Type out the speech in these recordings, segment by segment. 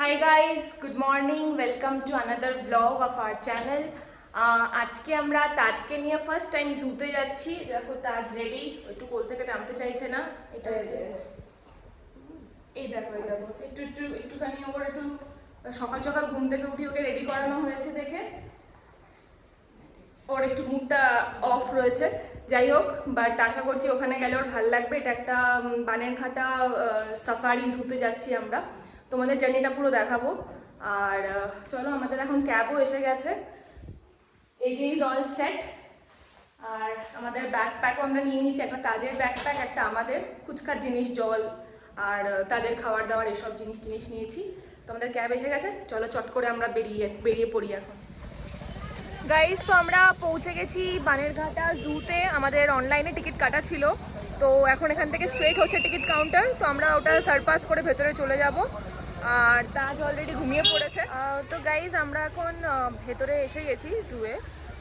Hi guys, good morning. Welcome to another vlog of our channel. আজকে আমরা তাজকে নিয়ে first time জুতে যাচ্ছি। দেখো তাজ রেডি, একটু কোল থেকে নামতে চাইছে না। এটা হচ্ছে এই দেখো একটুখানি ওর একটু সকাল সকাল ঘুম থেকে উঠে ওকে রেডি করানো হয়েছে দেখে ওর একটু মুডটা অফ রয়েছে। যাই হোক, বাট আশা করছি ওখানে গেলে ওর ভালো লাগবে। এটা একটা বানেরঘাটা সাফারি জুতে যাচ্ছি আমরা, তোমাদের জার্নিটা পুরো দেখাবো। আর চলো, আমাদের এখন ক্যাবও এসে গেছে। এই যে ইজ অল সেট। আর আমাদের ব্যাকপ্যাকও আমরা নিয়ে নিয়েছি, একটা তাজের ব্যাকপ্যাক, একটা আমাদের ফুচকার জিনিস, জল আর তাজের খাবার দাবার এসব জিনিস নিয়েছি। তো আমাদের ক্যাব এসে গেছে, চলো চট করে আমরা বেরিয়ে পড়ি এখন। গাইজ, তো আমরা পৌঁছে গেছি বানেরঘাটা জুতে। আমাদের অনলাইনে টিকিট কাটা ছিল, তো এখন এখান থেকে স্ট্রেট হচ্ছে টিকিট কাউন্টার। তো আমরা ওটা সারপাস করে ভেতরে চলে যাব। আর তাজ অলরেডি ঘুমিয়ে পড়েছে। তো গাইজ, আমরা এখন ভেতরে এসে গেছি জুয়ে।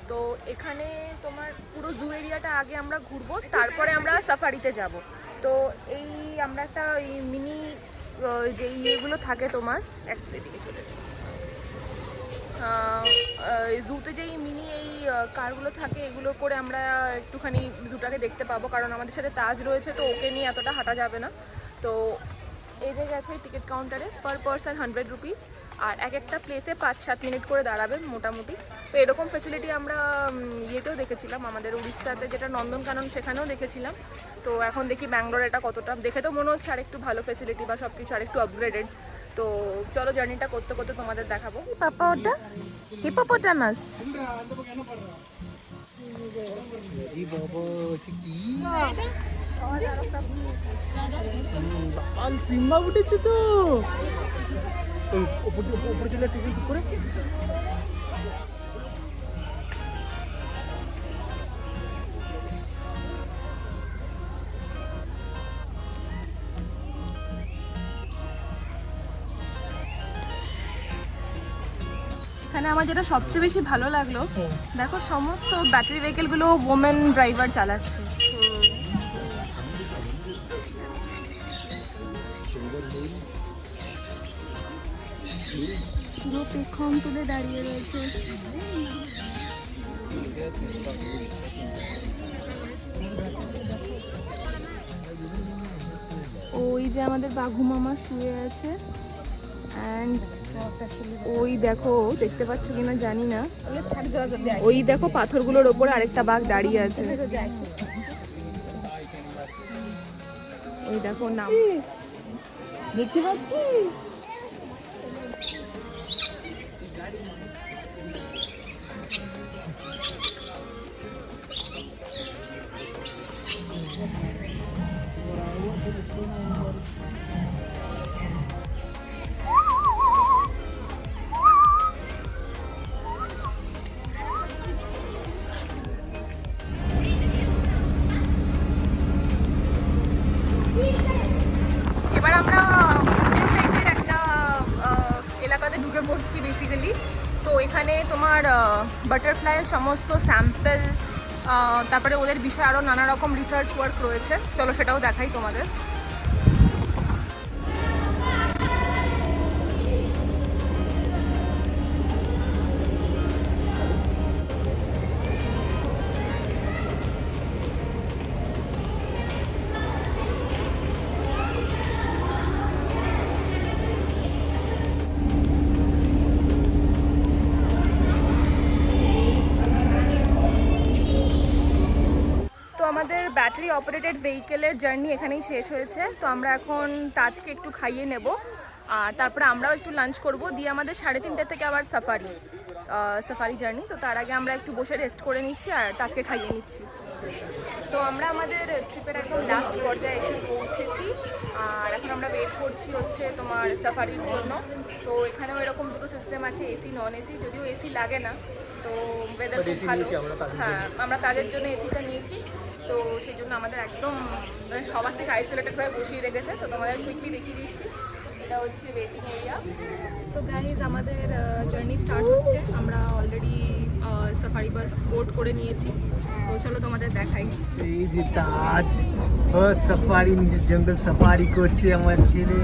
তো এখানে তোমার পুরো জু এরিয়াটা আগে আমরা ঘুরবো, তারপরে আমরা সাফারিতে যাব। তো এই আমরা একটা এই মিনি যে ইয়েগুলো থাকে তোমার দিকে চলে জুতে যেই মিনি এই কারগুলো থাকে, এগুলো করে আমরা একটুখানি জুটাকে দেখতে পাবো, কারণ আমাদের সাথে তাজ রয়েছে, তো ওকে নিয়ে এতটা হাঁটা যাবে না। তো এই যে গেছে টিকিট কাউন্টারে পার পারসন 100 রুপিস, আর এক একটা প্লেসে 5-7 মিনিট করে দাঁড়াবে মোটামুটি। তো এরকম ফেসিলিটি আমরা ইয়েতেও দেখেছিলাম, আমাদের উড়িষ্যাতে যেটা নন্দনকানন, সেখানেও দেখেছিলাম। তো এখন দেখি ব্যাঙ্গালোর এটা কতটা, দেখে তো মনে হচ্ছে আরেকটু ভালো ফেসিলিটি বা সব কিছু আরেকটু আপগ্রেডেড। তো চলো, জার্নিটা করতে করতে তোমাদের দেখাবো। পাপা, ওটা হিপোপোটামাস। সিম্বা উঠেছে তো উপরে চলে টিকিট করে। এখানে আমার যেটা সবচেয়ে বেশি ভালো লাগলো, দেখো সমস্ত ব্যাটারি ভেহিকেলগুলো ওমেন ড্রাইভার চালাচ্ছে। পুরো পেখম তুলে দাঁড়িয়ে রয়েছে। ওই যে আমাদের বাঘু মামা শুয়ে আছে, অ্যান্ড ওই দেখো, দেখতে পাচ্ছ কিনা জানি না, ওই দেখো পাথরগুলোর ওপরে আরেকটা বাঘ দাঁড়িয়ে আছে। ওই দেখো নাম দেখতে পাচ্ছি। এবার আমরা টাইপের একটা এলাকাতে ঢুকে পড়ছি বেসিক্যালি। তো এখানে তোমার বাটারফ্লাইয়ের সমস্ত স্যাম্পল, তারপরে ওদের বিষয়ে আরও নানা রকম রিসার্চ ওয়ার্ক রয়েছে। চলো সেটাও দেখাই তোমাদের। আমাদের ব্যাটারি অপারেটেড ভেহিকেলের জার্নি এখানেই শেষ হয়েছে। তো আমরা এখন তাজকে একটু খাইয়ে নেব, আর তারপরে আমরাও একটু লাঞ্চ করব, দিয়ে আমাদের 3:30 থেকে আবার সাফারি জার্নি। তো তার আগে আমরা একটু বসে রেস্ট করে নিচ্ছি আর তাজকে খাইয়ে নিচ্ছি। তো আমরা আমাদের ট্রিপের একদম লাস্ট পর্যায়ে এসে পৌঁছেছি, আর এখন আমরা ওয়েট করছি হচ্ছে তোমার সাফারির জন্য। তো এখানেও এরকম দুটো সিস্টেম আছে, এসি নন এসি, যদিও এসি লাগে না। তো ওয়েদার খুব ভালো। হ্যাঁ, আমরা তাদের জন্য এসিটা নিয়েছি। তো সেই জন্য আমাদের একদম সবার থেকে আইসোলেটেডভাবে বসিয়ে রেখেছে। তো তোমাদের কুইকলি দেখিয়ে দিচ্ছি, এটা হচ্ছে ওয়েটিং এরিয়া। তো গাইজ, আমাদের জার্নি স্টার্ট হচ্ছে। আমরা অলরেডি সাফারি বাস বোর্ড করে নিয়েছি। তো চলো তোমাদের দেখাই। এই যে তাজ ফার্স্ট সাফারি, নিজের জঙ্গল সাফারি করছে আমার ছেলে।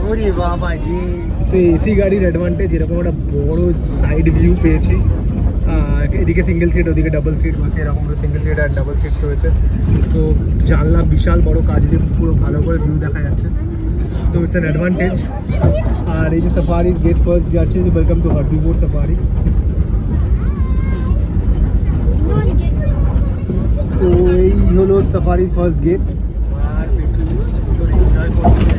ও ওরে বাবা রে, তো এসি গাড়ির অ্যাডভান্টেজ এরকম একটা বড় সাইড ভিউ পেয়েছি। এদিকে সিঙ্গেল সিট, ওদিকে ডাবল সিট, বসে এরকম সিঙ্গেল সিট আর ডাবল সিট রয়েছে। তো জানলা বিশাল বড়, কাজ দিয়ে পুরো ভালো করে ভিউ দেখা যাচ্ছে। তো ইটস অ্যান অ্যাডভান্টেজ। আর এই যে সাফারি গেট ফার্স্ট যাচ্ছে, যে ওয়েলকাম টু হার্বিবোর সাফারি। তো এই হলো সাফারি ফার্স্ট গেট। আর একটু এনজয় করছে,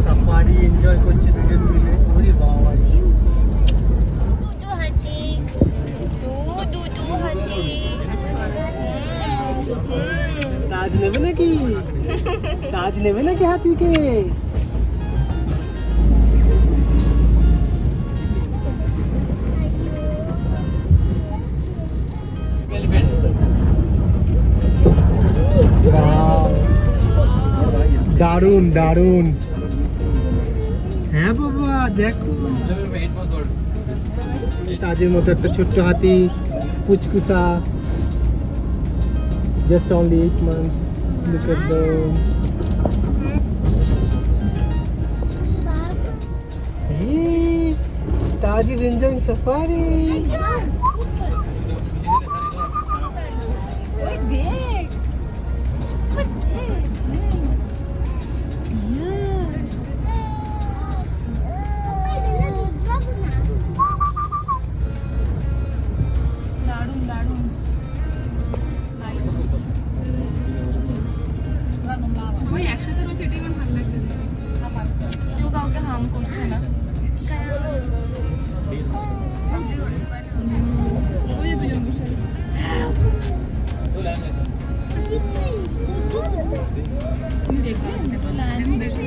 সাফারি এনজয় করছে দুজন মিলে। ওরে বাবা রে, তাজ নেবে নাকি? তাজ নেবে নাকি হাতিকে? দারুন দারুন। হ্যাঁ বাবা দেখো, তাজের মতো একটা ছোট্ট হাতি, পুচকুসা, just only 8 months. Look at them. Hey, Taj is enjoying safari. সবাই একসাথে রয়েছে, এটাই আমার ভালো লাগছে। কেউ কাউকে হার্ম করছে না। ওই যে দুজন বসে আছে। তুমি দেখলে একটা লায়ন দেখলে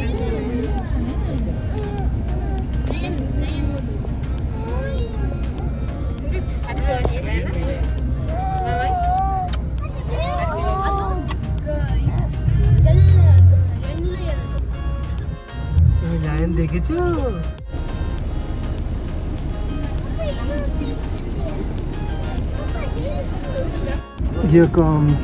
তুমি লায়ন দেখেছো? Here comes